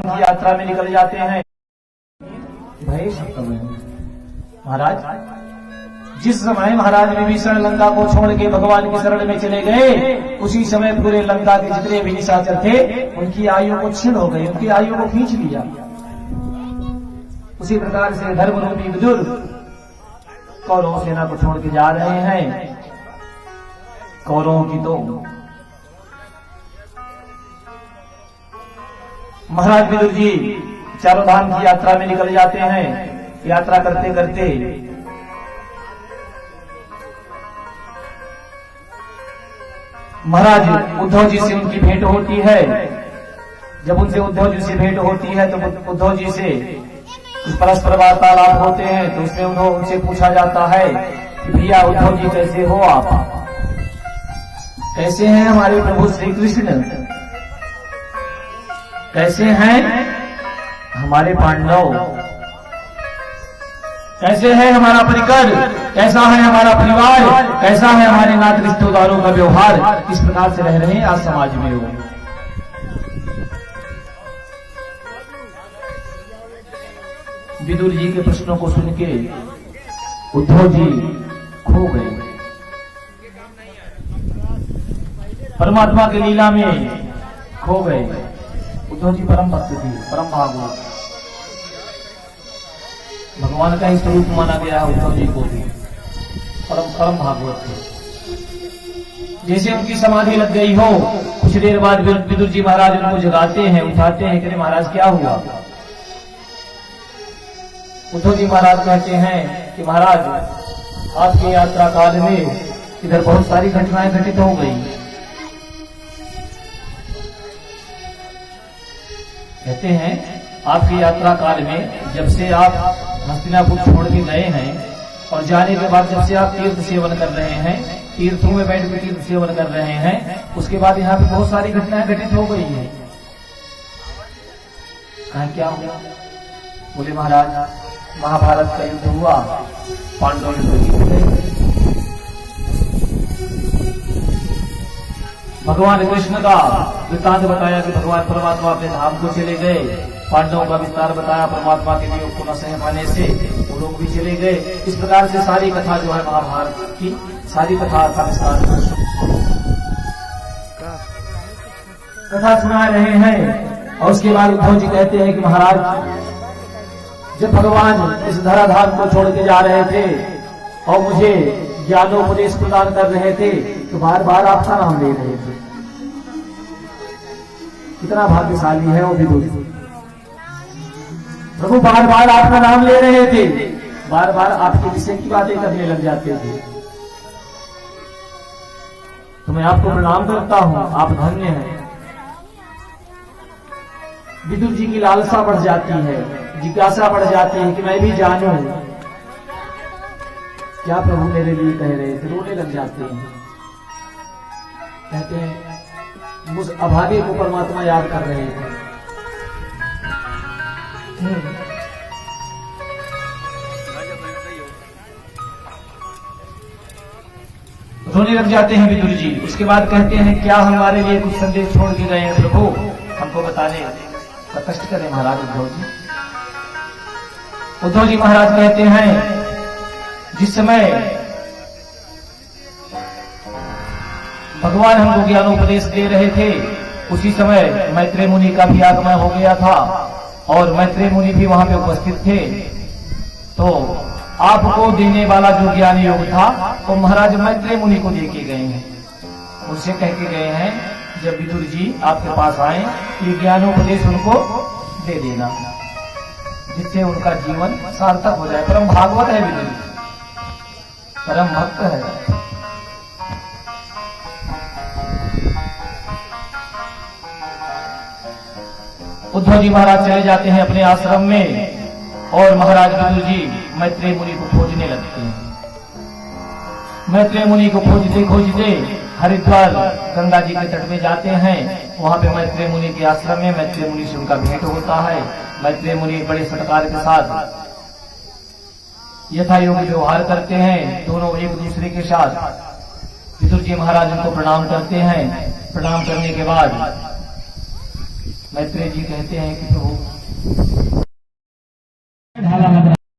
की यात्रा में निकल जाते हैं। भय सप्तम महाराज, जिस समय महाराज विभीषण लंका को छोड़ के भगवान की शरण में चले गए, उसी समय पूरे लंका के जितने भी निशाचर थे उनकी आयु को छीन हो गई, उनकी आयु को खींच लिया। उसी प्रकार से धर्मरूपी विदुर कौरव सेना को छोड़ के जा रहे हैं। कौरवों की तो महाराज विदुर जी चारों धाम की यात्रा में निकल जाते हैं। यात्रा करते करते महाराज उद्धव जी से उनकी भेंट होती है। जब उनसे उद्धव जी से भेंट होती है तो उद्धव जी से परस्पर वार्तालाप होते हैं। तो उसमें उनसे पूछा जाता है कि भैया उद्धव जी कैसे हो आप, कैसे हैं हमारे प्रभु श्री कृष्ण, कैसे हैं हमारे पांडव, कैसे है हमारा परिकर, कैसा है हमारा परिवार, कैसा है हमारे नात रिश्तेदारों का व्यवहार, किस प्रकार से रह रहे हैं आज समाज में वो। विदुर जी के प्रश्नों को सुन के उद्धव जी खो गए। परमात्मा की लीला में खो गए। उद्धव जी परम भक्त थे, परम भागवत, भगवान का ही स्वरूप माना गया है। उद्धव जी को भी परम भागवत थे। जैसे उनकी समाधि लग गई हो, कुछ देर बाद विदुर जी महाराज उनको जगाते हैं, उठाते हैं, कहते महाराज क्या हुआ। उद्धव जी महाराज कहते हैं कि महाराज आपकी यात्रा काल में इधर बहुत सारी घटनाएं घटित हो गई। कहते हैं आपकी यात्रा काल में जब से आप हस्तिनापुर छोड़ के गए हैं और जाने के बाद जब से आप तीर्थ सेवन कर रहे हैं, तीर्थों में बैठ के तीर्थ सेवन कर रहे हैं, उसके बाद यहाँ पे बहुत सारी घटनाएं घटित हो गई हैं। कहा क्या हुआ? बोले महाराज महाभारत का युद्ध हुआ, पांडव युद्ध जीत गए। भगवान कृष्ण का वृत्तांत बताया कि भगवान परमात्मा अपने धाम को चले गए। पांडवों का विस्तार बताया, परमात्मा के वियोग को न सह पाने से वो लोग भी चले गए। इस प्रकार से सारी कथा जो है महाभारत की सारी कथा का विस्तार कथा सुना रहे हैं। और उसके बाद उद्धव जी कहते हैं कि महाराज जब भगवान इस धराधाम को छोड़ के जा रहे थे और मुझे ज्ञानोपदेश प्रदान कर रहे थे तो बार बार आपका नाम ले रहे थे। कितना भाग्यशाली है वो विदुर। प्रभु बार बार आपका नाम ले रहे थे, बार बार आपके विषय की बातें करने लग जाते थे। तो मैं आपको प्रणाम करता हूं, आप धन्य हैं। विदुर जी की लालसा बढ़ जाती है, जिज्ञासा बढ़ जाती है कि मैं भी जानूं क्या प्रभु मेरे लिए कह रहे थे। रोने लग जाते हैं, कहते हैं उस अभागे को परमात्मा याद कर रहे थे। रोने लग जाते हैं विदुर जी। उसके बाद कहते हैं क्या हमारे लिए कुछ संदेश छोड़ के गए हैं प्रभु, हमको बताने का कष्ट करें महाराज। उद्धव जी महाराज कहते हैं जिस समय भगवान हमको ज्ञानोपदेश दे रहे थे उसी समय मैत्रेय मुनि का भी आगमन हो गया था और मैत्रेय मुनि भी वहां पे उपस्थित थे। तो आपको देने वाला जो ज्ञान योग था वो महाराज मैत्रेय मुनि को दे के गए हैं। उनसे कह के गए हैं जब विदुर जी आपके पास आए ये ज्ञानोपदेश उनको दे देना जिससे उनका जीवन सार्थक हो जाए। परम भागवत है विदुर, परम भक्त है। उद्धव जी महाराज चले जाते हैं अपने आश्रम में और महाराज विदुर जी मैत्रेय मुनि को खोजने लगते हैं। मैत्रेय मुनि को खोजते खोजते हरिद्वार गंगा जी के तट में जाते हैं। वहां पे मैत्रेय मुनि के आश्रम में मैत्रेय मुनि से उनका भेंट होता है। मैत्रेय मुनि बड़े सत्कार के साथ यथा योग्य व्यवहार करते हैं, दोनों एक दूसरे के साथ। विदुर जी महाराज उनको प्रणाम करते हैं। प्रणाम करने के बाद मैत्रेय जी कहते हैं कि प्रभु